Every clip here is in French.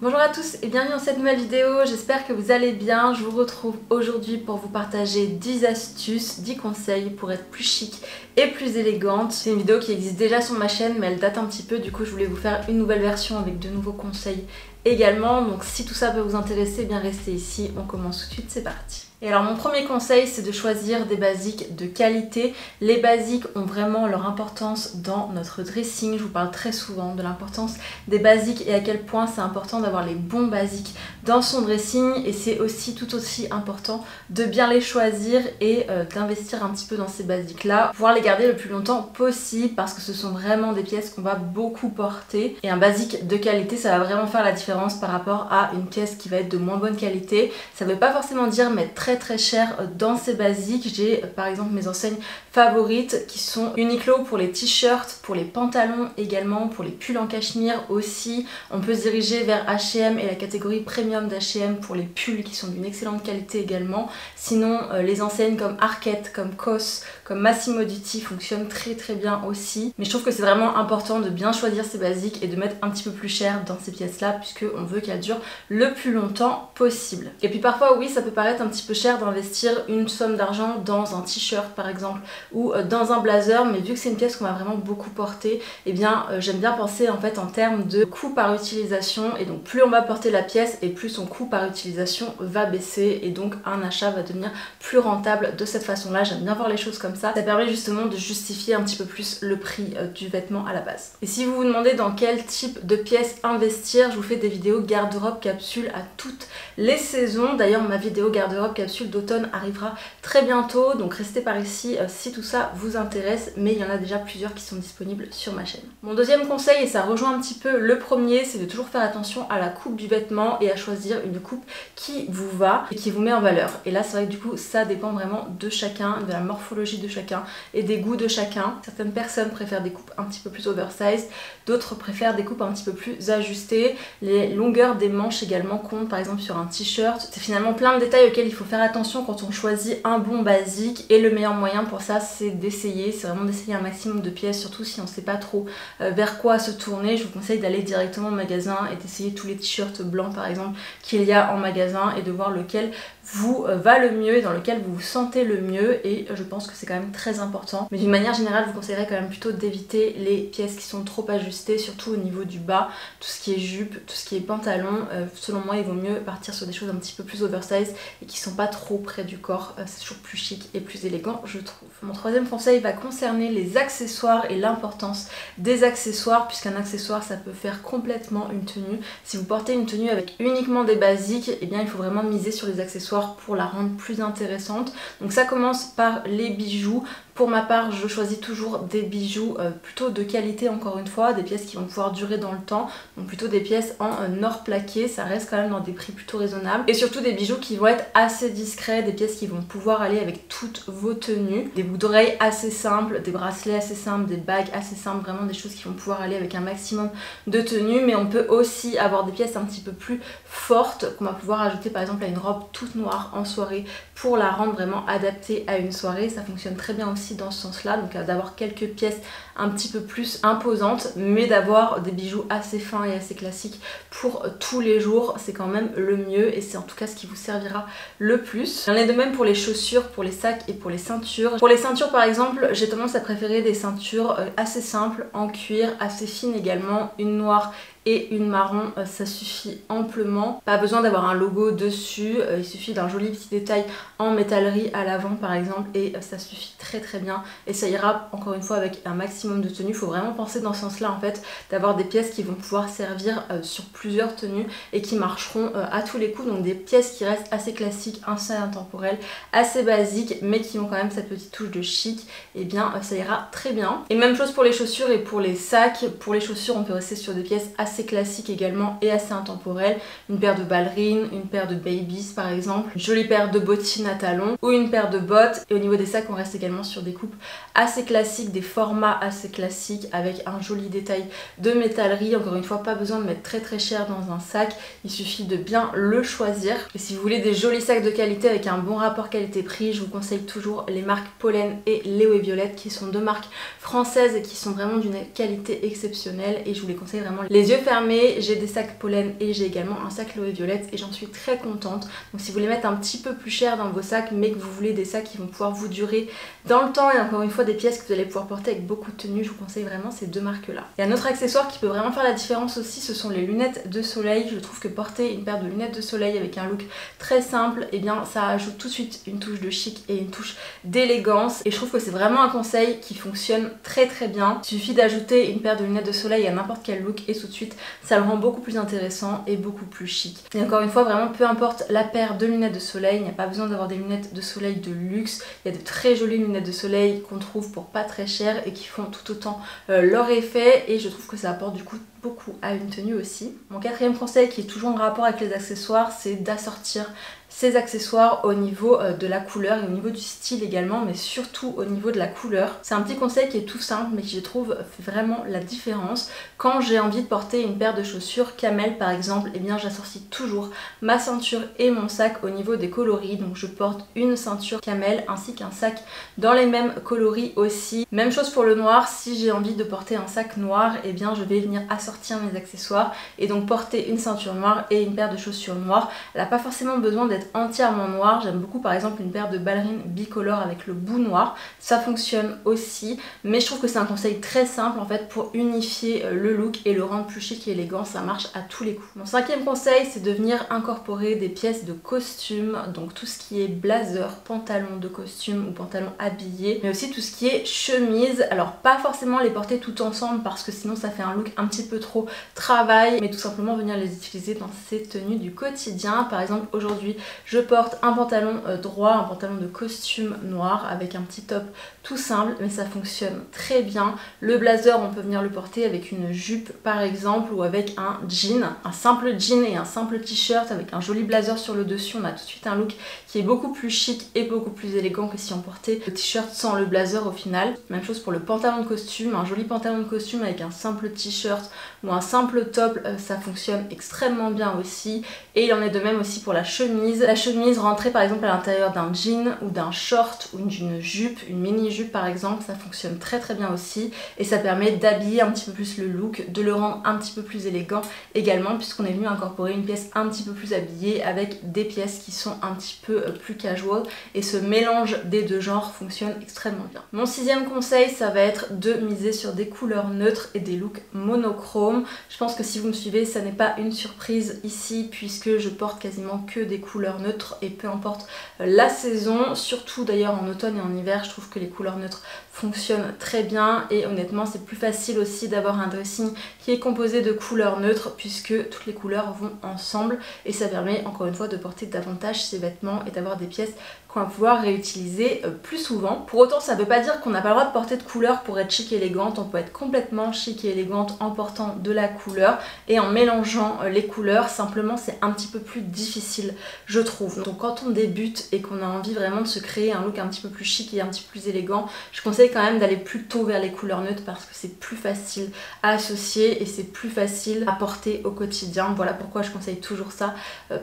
Bonjour à tous et bienvenue dans cette nouvelle vidéo, j'espère que vous allez bien. Je vous retrouve aujourd'hui pour vous partager 10 astuces, 10 conseils pour être plus chic et plus élégante. C'est une vidéo qui existe déjà sur ma chaîne mais elle date un petit peu, du coup je voulais vous faire une nouvelle version avec de nouveaux conseils également. Donc si tout ça peut vous intéresser, bien restez ici, on commence tout de suite, c'est parti. Et alors mon premier conseil, c'est de choisir des basiques de qualité. Les basiques ont vraiment leur importance dans notre dressing. Je vous parle très souvent de l'importance des basiques et à quel point c'est important d'avoir les bons basiques dans son dressing. Et c'est aussi tout aussi important de bien les choisir et d'investir un petit peu dans ces basiques-là. Pouvoir les garder le plus longtemps possible parce que ce sont vraiment des pièces qu'on va beaucoup porter. Et un basique de qualité, ça va vraiment faire la différence par rapport à une pièce qui va être de moins bonne qualité. Ça ne veut pas forcément dire mettre très cher dans ces basiques. J'ai par exemple mes enseignes favorites qui sont Uniqlo pour les t-shirts, pour les pantalons également, pour les pulls en cachemire aussi. On peut se diriger vers H&M et la catégorie premium d'H&M pour les pulls qui sont d'une excellente qualité également. Sinon les enseignes comme Arket, comme COS, comme Massimo Dutti fonctionnent très bien aussi. Mais je trouve que c'est vraiment important de bien choisir ces basiques et de mettre un petit peu plus cher dans ces pièces là puisque on veut qu'elles durent le plus longtemps possible. Et puis parfois oui, ça peut paraître un petit peu cher d'investir une somme d'argent dans un t-shirt par exemple ou dans un blazer, mais vu que c'est une pièce qu'on va vraiment beaucoup porter, et bien j'aime bien penser en fait en termes de coût par utilisation, et donc plus on va porter la pièce et plus son coût par utilisation va baisser et donc un achat va devenir plus rentable de cette façon là. J'aime bien voir les choses comme ça permet justement de justifier un petit peu plus le prix du vêtement à la base. Et si vous vous demandez dans quel type de pièces investir, je vous fais des vidéos garde-robe capsule à toutes les saisons. D'ailleurs ma vidéo garde-robe capsule d'automne arrivera très bientôt, donc restez par ici si tout ça vous intéresse, mais il y en a déjà plusieurs qui sont disponibles sur ma chaîne. Mon deuxième conseil, et ça rejoint un petit peu le premier, c'est de toujours faire attention à la coupe du vêtement et à choisir une coupe qui vous va et qui vous met en valeur. Et là c'est vrai que du coup ça dépend vraiment de chacun, de la morphologie de chacun et des goûts de chacun. Certaines personnes préfèrent des coupes un petit peu plus oversize, d'autres préfèrent des coupes un petit peu plus ajustées. Les longueurs des manches également comptent, par exemple sur un t-shirt. C'est finalement plein de détails auxquels il faut faire attention quand on choisit un bon basique, et le meilleur moyen pour ça c'est d'essayer, c'est vraiment d'essayer un maximum de pièces, surtout si on ne sait pas trop vers quoi se tourner. Je vous conseille d'aller directement au magasin et d'essayer tous les t-shirts blancs par exemple qu'il y a en magasin et de voir lequel vous va le mieux et dans lequel vous vous sentez le mieux, et je pense que c'est quand même très important. Mais d'une manière générale, je vous conseillerais quand même plutôt d'éviter les pièces qui sont trop ajustées, surtout au niveau du bas, tout ce qui est jupe, tout ce qui est pantalon. Selon moi il vaut mieux partir sur des choses un petit peu plus oversize et qui sont pas trop près du corps, c'est toujours plus chic et plus élégant je trouve. Mon troisième conseil va concerner les accessoires et l'importance des accessoires, puisqu'un accessoire ça peut faire complètement une tenue. Si vous portez une tenue avec uniquement des basiques, et bien il faut vraiment miser sur les accessoires pour la rendre plus intéressante. Donc ça commence par les bijoux. Pour ma part, je choisis toujours des bijoux plutôt de qualité, encore une fois, des pièces qui vont pouvoir durer dans le temps, donc plutôt des pièces en or plaqué, ça reste quand même dans des prix plutôt raisonnables, et surtout des bijoux qui vont être assez discrets, des pièces qui vont pouvoir aller avec toutes vos tenues, des boucles d'oreilles assez simples, des bracelets assez simples, des bagues assez simples, vraiment des choses qui vont pouvoir aller avec un maximum de tenues. Mais on peut aussi avoir des pièces un petit peu plus fortes qu'on va pouvoir ajouter par exemple à une robe toute noire en soirée pour la rendre vraiment adaptée à une soirée. Ça fonctionne très bien aussi dans ce sens là, donc d'avoir quelques pièces un petit peu plus imposantes mais d'avoir des bijoux assez fins et assez classiques pour tous les jours, c'est quand même le mieux et c'est en tout cas ce qui vous servira le plus. Il en est de même pour les chaussures, pour les sacs et pour les ceintures. Pour les ceintures par exemple, j'ai tendance à préférer des ceintures assez simples en cuir, assez fines également, une noire et une marron, ça suffit amplement. Pas besoin d'avoir un logo dessus, il suffit d'un joli petit détail en métallerie à l'avant par exemple et ça suffit très bien et ça ira encore une fois avec un maximum de tenues. Il faut vraiment penser dans ce sens là en fait, d'avoir des pièces qui vont pouvoir servir sur plusieurs tenues et qui marcheront à tous les coups, donc des pièces qui restent assez classiques, assez intemporelles, assez basiques mais qui ont quand même cette petite touche de chic, et bien ça ira très bien. Et même chose pour les chaussures et pour les sacs. Pour les chaussures on peut rester sur des pièces assez classiques également et assez intemporelles, une paire de ballerines, une paire de babies par exemple, une jolie paire de bottines à talons ou une paire de bottes. Et au niveau des sacs on reste également sur des coupes assez classiques, des formats assez classiques avec un joli détail de métallerie. Encore une fois, pas besoin de mettre très cher dans un sac, il suffit de bien le choisir. Et si vous voulez des jolis sacs de qualité avec un bon rapport qualité-prix, je vous conseille toujours les marques Pollen et Léo et Violette, qui sont deux marques françaises et qui sont vraiment d'une qualité exceptionnelle, et je vous les conseille vraiment les yeux fermés, j'ai des sacs pollen et j'ai également un sac Chloé Violette et j'en suis très contente. Donc si vous voulez mettre un petit peu plus cher dans vos sacs mais que vous voulez des sacs qui vont pouvoir vous durer dans le temps et encore une fois des pièces que vous allez pouvoir porter avec beaucoup de tenue, je vous conseille vraiment ces deux marques là. Et un autre accessoire qui peut vraiment faire la différence aussi, ce sont les lunettes de soleil. Je trouve que porter une paire de lunettes de soleil avec un look très simple, et bien ça ajoute tout de suite une touche de chic et une touche d'élégance et je trouve que c'est vraiment un conseil qui fonctionne très bien. Il suffit d'ajouter une paire de lunettes de soleil à n'importe quel look et tout de suite ça le rend beaucoup plus intéressant et beaucoup plus chic. Et encore une fois, vraiment peu importe la paire de lunettes de soleil, il n'y a pas besoin d'avoir des lunettes de soleil de luxe. Il y a de très jolies lunettes de soleil qu'on trouve pour pas très cher et qui font tout autant leur effet et je trouve que ça apporte du coup beaucoup à une tenue aussi. Mon quatrième conseil qui est toujours en rapport avec les accessoires, c'est d'assortir ces accessoires au niveau de la couleur et au niveau du style également, mais surtout au niveau de la couleur. C'est un petit conseil qui est tout simple mais qui je trouve fait vraiment la différence. Quand j'ai envie de porter une paire de chaussures camel par exemple, et bien j'associe toujours ma ceinture et mon sac au niveau des coloris. Donc je porte une ceinture camel ainsi qu'un sac dans les mêmes coloris aussi. Même chose pour le noir, si j'ai envie de porter un sac noir, et bien je vais venir assortir mes accessoires et donc porter une ceinture noire et une paire de chaussures noires. Elle n'a pas forcément besoin d'être entièrement noire. J'aime beaucoup par exemple une paire de ballerines bicolores avec le bout noir, ça fonctionne aussi, mais je trouve que c'est un conseil très simple en fait pour unifier le look et le rendre plus chic et élégant. Ça marche à tous les coups. Mon cinquième conseil, c'est de venir incorporer des pièces de costume, donc tout ce qui est blazer, pantalon de costume ou pantalon habillé, mais aussi tout ce qui est chemise. Alors pas forcément les porter tout ensemble parce que sinon ça fait un look un petit peu trop travail, mais tout simplement venir les utiliser dans ces tenues du quotidien. Par exemple aujourd'hui je porte un pantalon droit, un pantalon de costume noir avec un petit top tout simple, mais ça fonctionne très bien. Le blazer, on peut venir le porter avec une jupe par exemple ou avec un jean, un simple jean et un simple t-shirt avec un joli blazer sur le dessus. On a tout de suite un look qui est beaucoup plus chic et beaucoup plus élégant que si on portait le t-shirt sans le blazer au final. Même chose pour le pantalon de costume, un joli pantalon de costume avec un simple t-shirt ou un simple top, ça fonctionne extrêmement bien aussi. Et il en est de même aussi pour la chemise. La chemise rentrée par exemple à l'intérieur d'un jean ou d'un short ou d'une jupe, une mini jupe par exemple, ça fonctionne très bien aussi et ça permet d'habiller un petit peu plus le look, de le rendre un petit peu plus élégant également, puisqu'on est venu incorporer une pièce un petit peu plus habillée avec des pièces qui sont un petit peu plus casual et ce mélange des deux genres fonctionne extrêmement bien. Mon sixième conseil, ça va être de miser sur des couleurs neutres et des looks monochromes. Je pense que si vous me suivez, ça n'est pas une surprise ici puisque je porte quasiment que des couleurs neutres et peu importe la saison, surtout d'ailleurs en automne et en hiver, je trouve que les couleurs neutres fonctionnent très bien et honnêtement c'est plus facile aussi d'avoir un dressing qui est composé de couleurs neutres puisque toutes les couleurs vont ensemble et ça permet encore une fois de porter davantage ses vêtements et d'avoir des pièces qu'on va pouvoir réutiliser plus souvent. Pour autant ça ne veut pas dire qu'on n'a pas le droit de porter de couleurs pour être chic et élégante. On peut être complètement chic et élégante en portant de la couleur et en mélangeant les couleurs. Simplement c'est un petit peu plus difficile je trouve. Donc quand on débute et qu'on a envie vraiment de se créer un look un petit peu plus chic et un petit peu plus élégant, je conseille quand même d'aller plutôt vers les couleurs neutres parce que c'est plus facile à associer et c'est plus facile à porter au quotidien. Voilà pourquoi je conseille toujours ça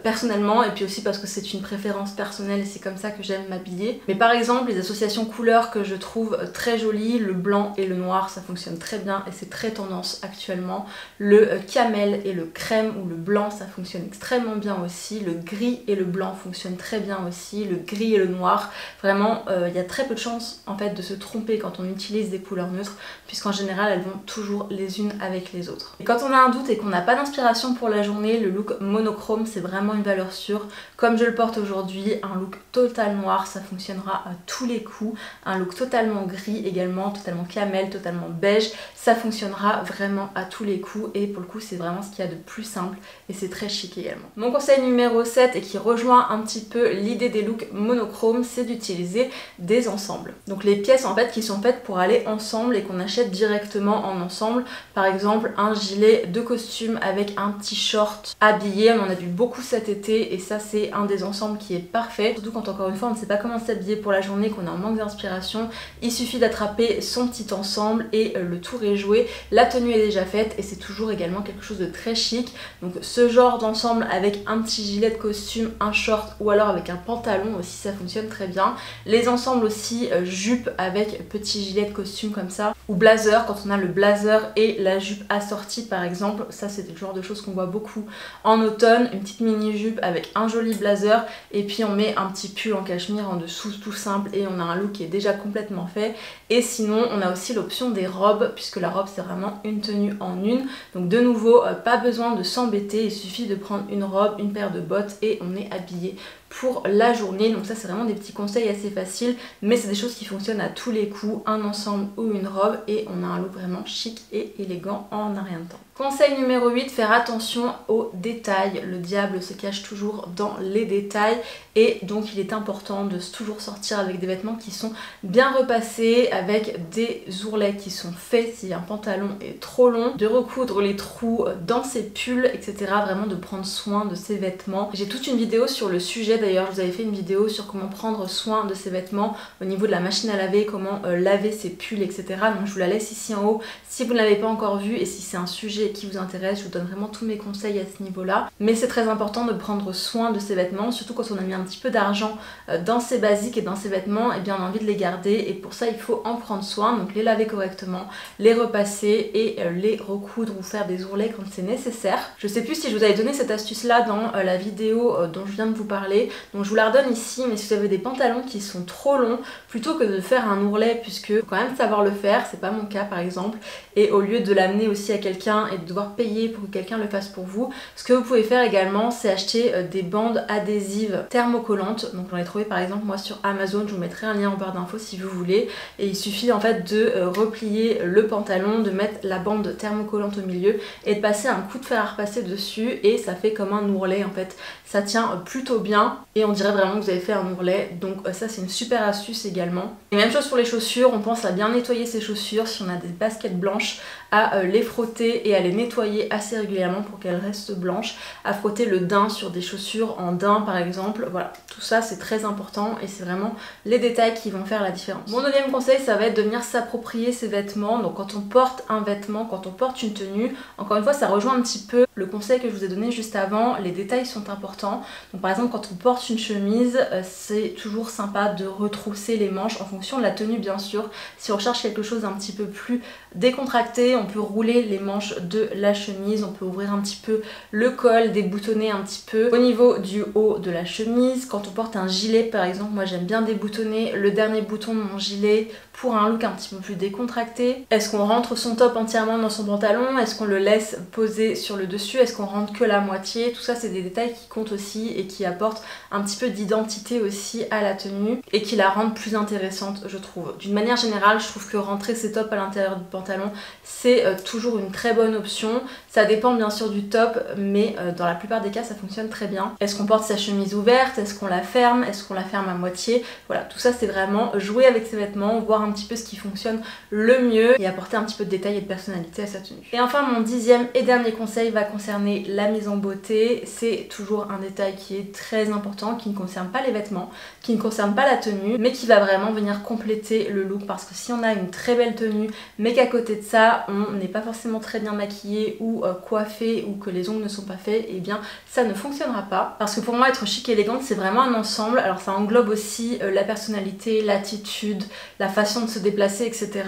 personnellement et puis aussi parce que c'est une préférence personnelle et c'est comme ça que j'aime m'habiller. Mais par exemple les associations couleurs que je trouve très jolies, le blanc et le noir, ça fonctionne très bien et c'est très tendance actuellement. Le camel et le crème ou le blanc, ça fonctionne extrêmement bien aussi. Le gris et le blanc fonctionnent très bien aussi. Le gris et le noir, vraiment il y a très peu de chances en fait de se tromper quand on utilise des couleurs neutres puisqu'en général elles vont toujours les unes avec les autres. Et quand on a un doute et qu'on n'a pas d'inspiration pour la journée, le look monochrome c'est vraiment une valeur sûre. Comme je le porte aujourd'hui, un look total noir ça fonctionnera à tous les coups. Un look totalement gris également, totalement camel, totalement beige, ça fonctionnera vraiment à tous les coups et pour le coup c'est vraiment ce qu'il y a de plus simple et c'est très chic également. Mon conseil numéro 7 et qui rejoint un petit peu l'idée des looks monochromes, c'est d'utiliser des ensembles. Donc les pièces en fait qui sont faites pour aller ensemble et qu'on achète directement en ensemble. Par exemple un gilet de costume avec un t-shirt habillé, on en a vu beaucoup cet été et ça c'est un des ensembles qui est parfait. Surtout quand encore une fois on ne sait pas comment s'habiller pour la journée, qu'on a un manque d'inspiration, il suffit d'attraper son petit ensemble et le tour est joué, la tenue est déjà faite et c'est toujours également quelque chose de très chic. Donc ce genre d'ensemble avec un petit gilet de costume, un short ou alors avec un pantalon aussi, ça fonctionne très bien. Les ensembles aussi jupe avec petit gilet de costume comme ça, ou blazer quand on a le blazer et la jupe assortie par exemple. Ça c'est le genre de choses qu'on voit beaucoup en automne, une petite mini jupe avec un joli blazer et puis on met un petit pull en cachemire en dessous tout simple et on a un look qui est déjà complètement fait. Et sinon on a aussi l'option des robes, puisque la robe c'est vraiment une tenue en une. Donc de nouveau pas besoin de s'embêter, il suffit de prendre une robe, une paire de bottes et on est habillé pour la journée. Donc ça c'est vraiment des petits conseils assez faciles, mais c'est des choses qui fonctionnent à tous les coups, un ensemble ou une robe, et on a un look vraiment chic et élégant en un rien de temps. Conseil numéro 8, faire attention aux détails. Le diable se cache toujours dans les détails et donc il est important de toujours sortir avec des vêtements qui sont bien repassés, avec des ourlets qui sont faits si un pantalon est trop long, de recoudre les trous dans ses pulls, etc. Vraiment de prendre soin de ses vêtements. J'ai toute une vidéo sur le sujet d'ailleurs, je vous avais fait une vidéo sur comment prendre soin de ses vêtements au niveau de la machine à laver, comment laver ses pulls, etc. Donc je vous la laisse ici en haut si vous ne l'avez pas encore vue et si c'est un sujet qui vous intéresse, je vous donne vraiment tous mes conseils à ce niveau-là. Mais c'est très important de prendre soin de ses vêtements, surtout quand on a mis un petit peu d'argent dans ses basiques et dans ses vêtements, et bien on a envie de les garder et pour ça il faut en prendre soin, donc les laver correctement, les repasser et les recoudre ou faire des ourlets quand c'est nécessaire. Je sais plus si je vous avais donné cette astuce là dans la vidéo dont je viens de vous parler, donc je vous la redonne ici, mais si vous avez des pantalons qui sont trop longs, plutôt que de faire un ourlet, puisque faut quand même savoir le faire, c'est pas mon cas par exemple, et au lieu de l'amener aussi à quelqu'un et de devoir payer pour que quelqu'un le fasse pour vous, ce que vous pouvez faire également c'est acheter des bandes adhésives thermocollantes. Donc j'en ai trouvé par exemple moi sur Amazon, je vous mettrai un lien en barre d'infos si vous voulez, et il suffit en fait de replier le pantalon, de mettre la bande thermocollante au milieu et de passer un coup de fer à repasser dessus et ça fait comme un ourlet en fait, ça tient plutôt bien et on dirait vraiment que vous avez fait un ourlet. Donc ça c'est une super astuce également. Et même chose pour les chaussures, on pense à bien nettoyer ses chaussures si on a des baskets blanches, à les frotter et à les nettoyer assez régulièrement pour qu'elles restent blanches, à frotter le daim sur des chaussures en daim par exemple. Voilà, tout ça c'est très important et c'est vraiment les détails qui vont faire la différence. Mon deuxième conseil ça va être de venir s'approprier ses vêtements. Donc quand on porte un vêtement, quand on porte une tenue, encore une fois ça rejoint un petit peu le conseil que je vous ai donné juste avant, les détails sont importants. Donc par exemple quand on porte une chemise, c'est toujours sympa de retrousser les manches en fonction de la tenue bien sûr. Si on recherche quelque chose un petit peu plus décontracté, on peut rouler les manches de la chemise, on peut ouvrir un petit peu le col, déboutonner un petit peu au niveau du haut de la chemise. Quand on porte un gilet par exemple, moi j'aime bien déboutonner le dernier bouton de mon gilet pour un look un petit peu plus décontracté. Est-ce qu'on rentre son top entièrement dans son pantalon? Est-ce qu'on le laisse poser sur le dessus? Est-ce qu'on rentre que la moitié? Tout ça c'est des détails qui comptent aussi et qui apportent un petit peu d'identité aussi à la tenue et qui la rendent plus intéressante je trouve. D'une manière générale je trouve que rentrer ses tops à l'intérieur du pantalon c'est toujours une très bonne option. Ça dépend bien sûr du top mais dans la plupart des cas ça fonctionne très bien. Est-ce qu'on porte sa chemise ouverte? Est-ce qu'on la ferme? Est-ce qu'on la ferme à moitié? Voilà, tout ça c'est vraiment jouer avec ses vêtements, voir un petit peu ce qui fonctionne le mieux et apporter un petit peu de détail et de personnalité à sa tenue. Et enfin mon dixième et dernier conseil va concerner la mise en beauté. C'est toujours un détail qui est très important, qui ne concerne pas les vêtements, qui ne concerne pas la tenue, mais qui va vraiment venir compléter le look, parce que si on a une très belle tenue mais qu'à côté de ça on n'est pas forcément très bien maquillé ou coiffé ou que les ongles ne sont pas faits, et bien ça ne fonctionnera pas. Parce que pour moi être chic et élégante c'est vraiment un ensemble. Alors ça englobe aussi la personnalité, l'attitude, la façon de se déplacer, etc.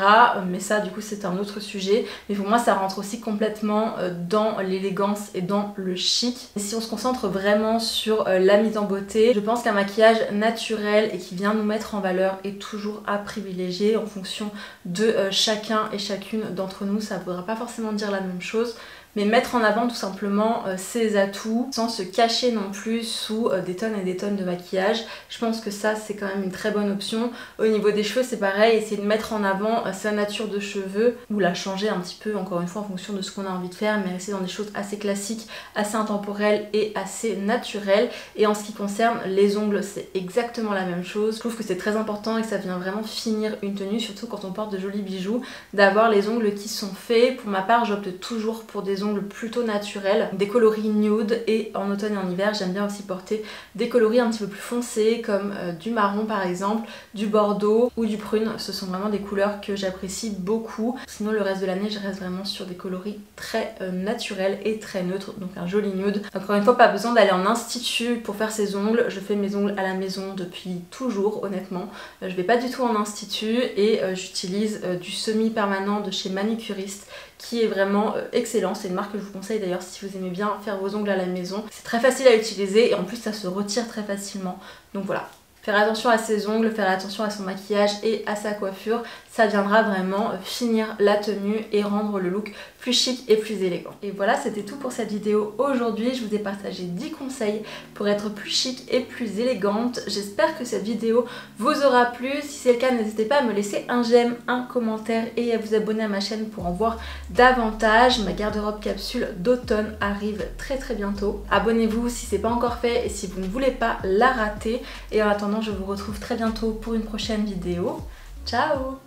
Mais ça du coup c'est un autre sujet. Mais pour moi ça rentre aussi complètement dans l'élégance et dans le chic. Et si on se concentre vraiment sur la mise en beauté, je pense qu'un maquillage naturel et qui vient nous mettre en valeur est toujours à privilégier en fonction de chacun et chacune d'entre nous. Ça ne voudra pas forcément dire la même chose, mais mettre en avant tout simplement ses atouts sans se cacher non plus sous des tonnes et des tonnes de maquillage. Je pense que ça c'est quand même une très bonne option. Au niveau des cheveux c'est pareil, essayer de mettre en avant sa nature de cheveux ou la changer un petit peu encore une fois en fonction de ce qu'on a envie de faire, mais rester dans des choses assez classiques, assez intemporelles et assez naturelles. Et en ce qui concerne les ongles c'est exactement la même chose. Je trouve que c'est très important et que ça vient vraiment finir une tenue, surtout quand on porte de jolis bijoux, d'avoir les ongles qui sont faits. Pour ma part j'opte toujours pour des ongles ongles plutôt naturels, des coloris nude, et en automne et en hiver j'aime bien aussi porter des coloris un petit peu plus foncés comme du marron par exemple, du bordeaux ou du prune. Ce sont vraiment des couleurs que j'apprécie beaucoup. Sinon le reste de l'année je reste vraiment sur des coloris très naturels et très neutres, donc un joli nude. Encore une fois, pas besoin d'aller en institut pour faire ses ongles, je fais mes ongles à la maison depuis toujours honnêtement. Je vais pas du tout en institut et j'utilise du semi-permanent de chez Manucuriste qui est vraiment excellent. C'est une marque que je vous conseille d'ailleurs si vous aimez bien faire vos ongles à la maison. C'est très facile à utiliser et en plus ça se retire très facilement. Donc voilà. Faire attention à ses ongles, faire attention à son maquillage et à sa coiffure, ça viendra vraiment finir la tenue et rendre le look plus chic et plus élégant. Et voilà, c'était tout pour cette vidéo aujourd'hui. Je vous ai partagé 10 conseils pour être plus chic et plus élégante. J'espère que cette vidéo vous aura plu. Si c'est le cas, n'hésitez pas à me laisser un j'aime, un commentaire et à vous abonner à ma chaîne pour en voir davantage. Ma garde-robe capsule d'automne arrive très bientôt. Abonnez-vous si c'est pas encore fait et si vous ne voulez pas la rater. Et en attendant, je vous retrouve très bientôt pour une prochaine vidéo. Ciao!